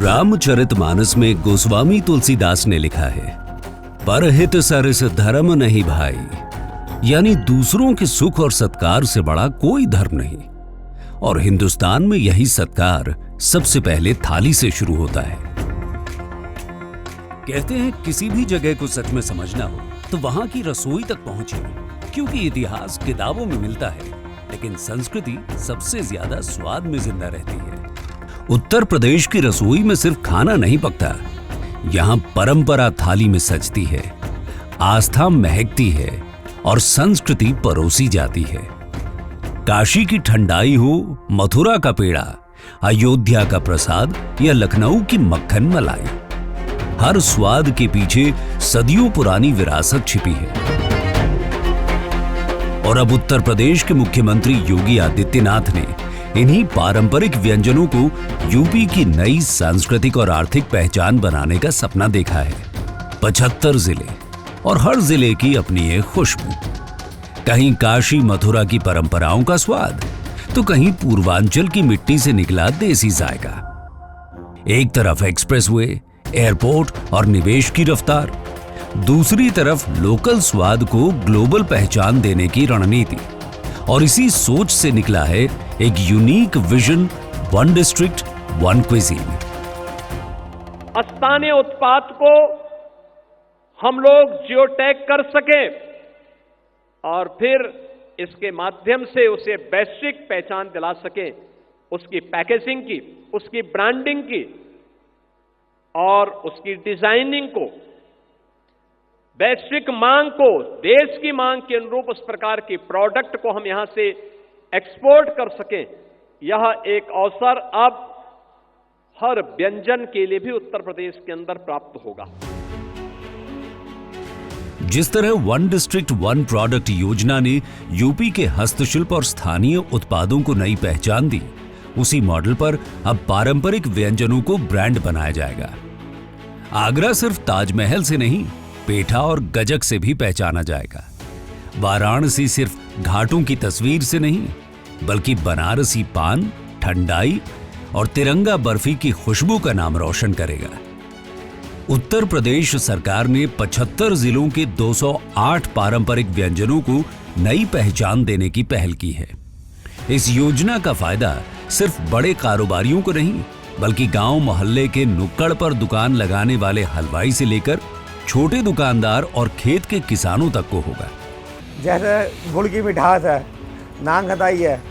रामचरितमानस में गोस्वामी तुलसीदास ने लिखा है, परहित सरिस धर्म नहीं भाई, यानी दूसरों के सुख और सत्कार से बड़ा कोई धर्म नहीं। और हिंदुस्तान में यही सत्कार सबसे पहले थाली से शुरू होता है। कहते हैं किसी भी जगह को सच में समझना हो तो वहां की रसोई तक पहुंचे, क्योंकि इतिहास किताबों में मिलता है, लेकिन संस्कृति सबसे ज्यादा स्वाद में जिंदा रहती है। उत्तर प्रदेश की रसोई में सिर्फ खाना नहीं पकता, यहाँ परंपरा थाली में सजती है, आस्था महकती है और संस्कृति परोसी जाती है। काशी की ठंडाई हो, मथुरा का पेड़ा, अयोध्या का प्रसाद या लखनऊ की मक्खन मलाई, हर स्वाद के पीछे सदियों पुरानी विरासत छिपी है। और अब उत्तर प्रदेश के मुख्यमंत्री योगी आदित्यनाथ ने इन्हीं पारंपरिक व्यंजनों को यूपी की नई सांस्कृतिक और आर्थिक पहचान बनाने का सपना देखा है। 75 जिले और हर जिले की अपनी एक खुशबू, कहीं काशी मथुरा की परंपराओं का स्वाद तो कहीं पूर्वांचल की मिट्टी से निकला देसी जायका। एक तरफ एक्सप्रेसवे, एयरपोर्ट और निवेश की रफ्तार, दूसरी तरफ लोकल स्वाद को ग्लोबल पहचान देने की रणनीति। और इसी सोच से निकला है एक unique vision, one district one cuisine. स्थानीय उत्पाद को हम लोग जियो टैग कर सके और फिर इसके माध्यम से उसे वैश्विक पहचान दिला सके, उसकी पैकेजिंग की, उसकी ब्रांडिंग की और उसकी डिजाइनिंग को, वैश्विक मांग को, देश की मांग के अनुरूप उस प्रकार की प्रोडक्ट को हम यहां से एक्सपोर्ट कर सकें। यह एक अवसर अब हर व्यंजन के लिए भी उत्तर प्रदेश के अंदर प्राप्त होगा। जिस तरह वन डिस्ट्रिक्ट वन प्रोडक्ट योजना ने यूपी के हस्तशिल्प और स्थानीय उत्पादों को नई पहचान दी, उसी मॉडल पर अब पारंपरिक व्यंजनों को ब्रांड बनाया जाएगा। आगरा सिर्फ ताजमहल से नहीं, पेठा और गजक से भी पहचाना जाएगा। वाराणसी सिर्फ घाटों की तस्वीर से नहीं, बल्कि बनारसी पान, ठंडाई और तिरंगा बर्फी की खुशबू का नाम रोशन करेगा। उत्तर प्रदेश सरकार ने 75 जिलों के 208 पारंपरिक व्यंजनों को नई पहचान देने की पहल की है। इस योजना का फायदा सिर्फ बड़े कारोबारियों को नहीं, बल्कि गांव मोहल्ले के नुक्कड़ पर दुकान लगाने वाले हलवाई से लेकर छोटे दुकानदार और खेत के किसानों तक को होगा। जैसे गुड़ की मिठास है, नांग खटाई है,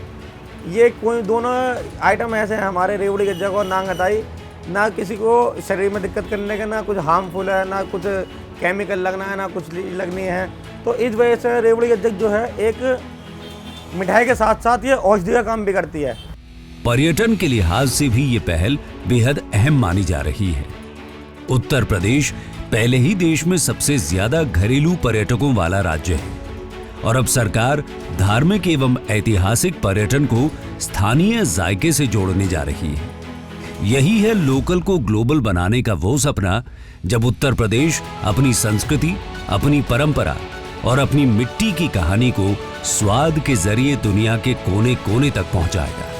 ये कोई दोनों आइटम ऐसे हैं हमारे रेवड़ी गज्जक और नांग खटाई, ना किसी को शरीर में दिक्कत करने का, ना कुछ हार्मफुल है, ना कुछ केमिकल लगना है, ना कुछ लगनी है। तो इस वजह से रेवड़ी गज्जक जो है एक मिठाई के साथ साथ ये औषधि का काम भी करती है। पर्यटन के लिहाज से भी ये पहल बेहद अहम मानी जा रही है। उत्तर प्रदेश पहले ही देश में सबसे ज्यादा घरेलू पर्यटकों वाला राज्य है और अब सरकार धार्मिक एवं ऐतिहासिक पर्यटन को स्थानीय जायके से जोड़ने जा रही है। यही है लोकल को ग्लोबल बनाने का वो सपना जब उत्तर प्रदेश अपनी संस्कृति, अपनी परंपरा और अपनी मिट्टी की कहानी को स्वाद के जरिए दुनिया के कोने कोने तक पहुंचाएगा।